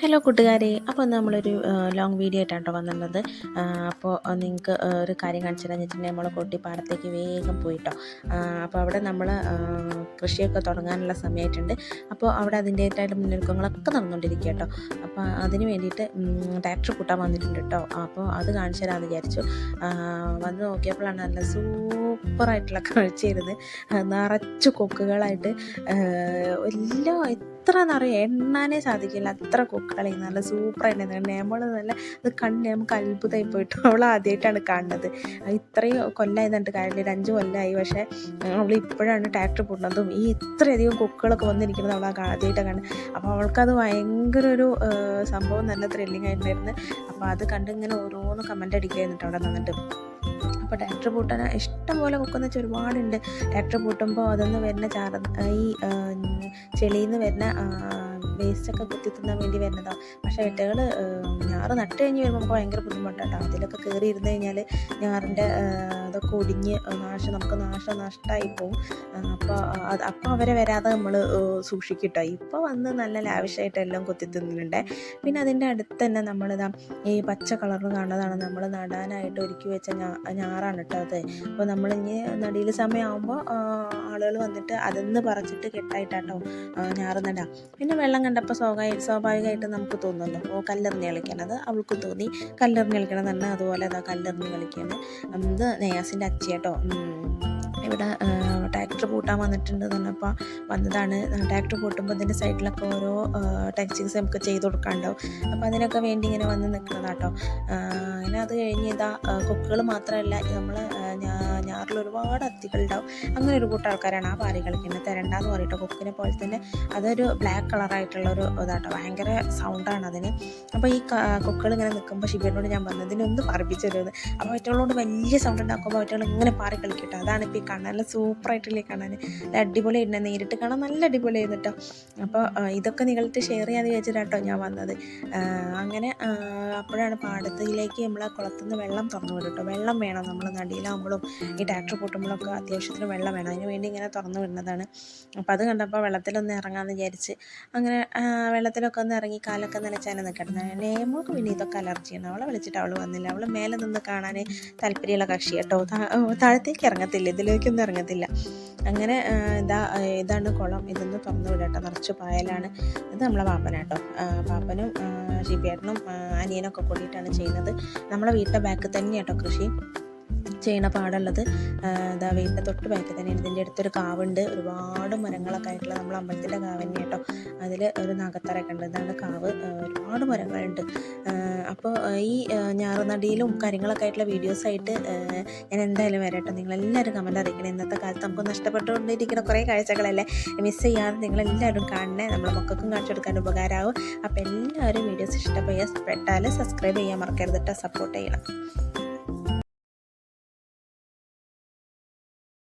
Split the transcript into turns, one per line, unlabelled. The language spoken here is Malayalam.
ഹലോ കൂട്ടുകാരെ, അപ്പോൾ നമ്മളൊരു ലോങ് വീഡിയോ ആയിട്ടാണ് കേട്ടോ വന്നിട്ടുള്ളത്. അപ്പോൾ നിങ്ങൾക്ക് ഒരു കാര്യം കാണിച്ചു തരാമെന്ന് വെച്ചിട്ടുണ്ടെങ്കിൽ നമ്മൾ കൊട്ടി പാടത്തേക്ക് വേഗം പോയിട്ടോ. അപ്പോൾ അവിടെ നമ്മൾ കൃഷിയൊക്കെ തുടങ്ങാനുള്ള സമയമായിട്ടുണ്ട്. അപ്പോൾ അവിടെ അതിൻ്റേതായിട്ടുള്ള മുന്നൊരുക്കങ്ങളൊക്കെ നടന്നുകൊണ്ടിരിക്കുക കേട്ടോ. അപ്പോൾ അതിന് വേണ്ടിയിട്ട് ട്രാക്ടർ കൂട്ടാൻ വന്നിട്ടുണ്ട് കേട്ടോ. അപ്പോൾ അത് കാണിച്ചു തരാമെന്ന് വിചാരിച്ചു. വന്ന് നോക്കിയപ്പോഴാണ് നല്ല സൂപ്പറായിട്ടുള്ള കാഴ്ചയായിരുന്നു. നിറച്ച് കൊക്കുകളായിട്ട് എല്ലാം എത്ര നിറയെ എണ്ണാനേ സാധിക്കില്ല, അത്ര കൊക്കുകളെ നല്ല സൂപ്പറായിട്ടുണ്ടായിരുന്നു. നമ്മൾ നല്ല ഇത് കണ്ട് നമുക്ക് അത്ഭുതമായി പോയിട്ടു. അവൾ ആദ്യമായിട്ടാണ് കാണുന്നത്. ഇത്രയും കൊല്ലമായി എന്നിട്ട് കാര്യമില്ല, ഒരു 5 കൊല്ലമായി. പക്ഷേ അവൾ ഇപ്പോഴാണ് ട്രാക്ടർ പൂട്ടുന്നതും ഈ ഇത്രയധികം കൊക്കുകളൊക്കെ വന്നിരിക്കുന്നത് അവൾ ആദ്യമായിട്ടാണ് കാണുന്നത്. അപ്പോൾ അവൾക്കത് ഭയങ്കര ഒരു സംഭവം, നല്ല ത്രില്ലിംഗ് ആയിട്ടുണ്ടായിരുന്നു. അപ്പോൾ അത് കണ്ട് ഇങ്ങനെ ഓരോന്ന് കമൻ്റ് അടിക്കുകയായിരുന്നു അവിടെ നിന്നിട്ട്. അപ്പോൾ ട്രാക്ടർ പൂട്ടാൻ ഇഷ്ടം പോലെ കൊക്കെന്ന് വെച്ചാൽ ഒരുപാടുണ്ട്. ട്രാക്ടർ പൂട്ടുമ്പോൾ അതൊന്ന് വരുന്ന ഈ ചെളിയിൽ നിന്ന് വരുന്ന വേസ്റ്റൊക്കെ കുത്തി തിന്നാൻ വേണ്ടി വരുന്നതാണ്. പക്ഷേ എട്ടകൾ ഞാറ് നട്ട് കഴിഞ്ഞ് വരുമ്പോൾ നമുക്ക് ഭയങ്കര ബുദ്ധിമുട്ടാട്ടോ. അതിലൊക്കെ കയറി ഇരുന്ന് കഴിഞ്ഞാൽ ഞാറിൻ്റെ അതൊക്കെ ഒടിഞ്ഞ് നമുക്ക് നഷ്ടമായി പോവും. അപ്പോൾ അവരെ വരാതെ നമ്മൾ സൂക്ഷിക്കട്ടോ. ഇപ്പോൾ വന്ന് നല്ല ലാവിഷായിട്ട് എല്ലാം കുത്തി തിന്നുന്നുണ്ട്. പിന്നെ അതിൻ്റെ അടുത്ത് തന്നെ നമ്മളിതാ ഈ പച്ച കളറിൽ കാണുന്നതാണ് നമ്മൾ നടാനായിട്ട് ഒരുക്കി വെച്ച ഞാറാണ് കേട്ടോ അത്. അപ്പോൾ നമ്മളിനി നടിയിൽ സമയമാകുമ്പോൾ ആളുകൾ വന്നിട്ട് അതൊന്ന് പറിച്ചിട്ട് കെട്ടായിട്ടാട്ടോ ഞാറ് നടാം. പിന്നെ വെള്ളം കണ്ടപ്പോൾ സ്വാഭാവികമായിട്ട് നമുക്ക് തോന്നുമല്ലോ കല്ലെറിഞ്ഞ് കളിക്കണം. അത് അവൾക്കും തോന്നി കല്ലെറിഞ്ഞ് കളിക്കണം തന്നെ. അതുപോലെ അതാ കല്ലെറിഞ്ഞ് കളിക്കുകയാണ്. ഇത് നെയാസിൻ്റെ അച്ചിയാട്ടോ. ഇവിടെ ട്രാക്ടർ പൂട്ടാൻ വന്നിട്ടുണ്ട് പറഞ്ഞപ്പോൾ വന്നതാണ്. ട്രാക്ടർ പൂട്ടുമ്പോൾ ഇതിൻ്റെ സൈഡിലൊക്കെ ഓരോ ടെക്സ്റ്റിങ്സ് നമുക്ക് ചെയ്ത് കൊടുക്കാനുണ്ടാവും. അപ്പോൾ അതിനൊക്കെ വേണ്ടി ഇങ്ങനെ വന്ന് നിൽക്കുന്നതാട്ടോ. അങ്ങനെ അത് കഴിഞ്ഞ് ഇതാ കൊക്കുകൾ മാത്രമല്ല, നമ്മൾ ഞാറിൽ ഒരുപാട് അത്തികളുണ്ടാവും. അങ്ങനെ ഒരു കൂട്ടം ആൾക്കാരാണ് ആ പാറി കളിക്കുന്നത്. തെരണ്ടാന്ന് പറയട്ടോ, കൊക്കിനെ പോലെ തന്നെ. അതൊരു ബ്ലാക്ക് കളറായിട്ടുള്ളൊരു ഇതാട്ടോ, ഭയങ്കര സൗണ്ടാണ് അതിന്. അപ്പോൾ ഈ കൊക്കുകൾ ഇങ്ങനെ നിൽക്കുമ്പോൾ ഷിബിനോട് ഞാൻ പറഞ്ഞത് ഇതിനൊന്ന് പറപ്പിച്ചു തരുന്നത്. അപ്പോൾ അവറ്റകളോട് വലിയ സൗണ്ട് ഉണ്ടാക്കുമ്പോൾ അവറ്റകൾ ഇങ്ങനെ പാറി കളിക്കട്ടോ. അതാണ് ഇപ്പോൾ ഈ കാണാൻ നല്ല സൂപ്പറായിട്ടില്ലേ കാണാൻ. അടിപൊളിയായിരുന്നു, നേരിട്ട് കാണാൻ നല്ല അടിപൊളിയായിരുന്നു കേട്ടോ. അപ്പോൾ ഇതൊക്കെ നിങ്ങളിട്ട് ഷെയർ ചെയ്യാമെന്ന് വിചാരിച്ചിട്ടാട്ടോ ഞാൻ വന്നത്. അങ്ങനെ അപ്പോഴാണ് പാടത്തിലേക്ക് നമ്മളെ കുളത്തുനിന്ന് വെള്ളം തുറന്നു വിടും കേട്ടോ. വെള്ളം വേണം, നമ്മൾ നടിയിലാകുമ്പോഴും ഈ ട്രാക്ടർ പൂട്ടുമ്പോഴൊക്കെ അത്യാവശ്യത്തിന് വെള്ളം വേണം. അതിന് വേണ്ടി ഇങ്ങനെ തുറന്നു വിടുന്നതാണ്. അപ്പോൾ അത് കണ്ടപ്പോൾ വെള്ളത്തിലൊന്ന് ഇറങ്ങാമെന്ന് വിചാരിച്ച് അങ്ങനെ വെള്ളത്തിലൊക്കെ ഒന്ന് ഇറങ്ങി കാലൊക്കെ നനച്ചാലും നിൽക്കണം. നേമോക്ക് പിന്നെ ഇതൊക്കെ അലർജിയാണ്. അവളെ വിളിച്ചിട്ട് അവൾ വന്നില്ല. അവൾ മേലെ നിന്ന് കാണാൻ താല്പര്യമുള്ള കക്ഷി കേട്ടോ. താഴത്തേക്ക് ഇറങ്ങത്തില്ല, ഇതിലേക്കൊന്നും ഇറങ്ങത്തില്ല. അങ്ങനെ ഇതാണ് കുളം. ഇതൊന്ന് തുറന്നു വിടട്ടോ. നിറച്ച് പായലാണ്. ഇത് നമ്മളെ പാപ്പനാട്ടോ. പാപ്പനും ഷിബിയേട്ടനും അനിയനൊക്കെ കൂടിയിട്ടാണ് ചെയ്യുന്നത്. നമ്മളെ വീട്ടിലെ ബാക്കിൽ തന്നെയാട്ടോ കൃഷി ചെയ്യണ പാടുള്ളത്. വീടിൻ്റെ തൊട്ട് ബാക്കിൽ തന്നെയാണ്. ഇതിൻ്റെ അടുത്തൊരു കാവുണ്ട്. ഒരുപാട് മരങ്ങളൊക്കെ ആയിട്ടുള്ള നമ്മൾ അമ്പലത്തിൻ്റെ കാവ് തന്നെ കേട്ടോ. അതിൽ ഒരു നാഗത്തറയൊക്കെ ഉണ്ട്. ഇതാണ് കാവ്. ഒരുപാട് മരങ്ങളുണ്ട്. അപ്പോൾ ഈ ഞാറുനടിയിലും കാര്യങ്ങളൊക്കെ ആയിട്ടുള്ള വീഡിയോസായിട്ട് ഞാൻ എന്തായാലും വരാട്ടോ. നിങ്ങളെല്ലാവരും കമൻറ്റ് അറിയിക്കണം. ഇന്നത്തെ കാലത്ത് നമുക്ക് നഷ്ടപ്പെട്ടുകൊണ്ടിരിക്കുന്ന കുറേ കാഴ്ചകളല്ലേ, മിസ് ചെയ്യാതെ നിങ്ങളെല്ലാവരും കാണണേ. നമ്മളെ മക്കൾക്കും കാണിച്ചു കൊടുക്കാൻ ഉപകാരമാവും. അപ്പോൾ എല്ലാവരും വീഡിയോസ് ഇഷ്ടപ്പെട്ടാൽ സബ്സ്ക്രൈബ് ചെയ്യാൻ മറക്കരുത് കേട്ടോ. സപ്പോർട്ട് ചെയ്യണം.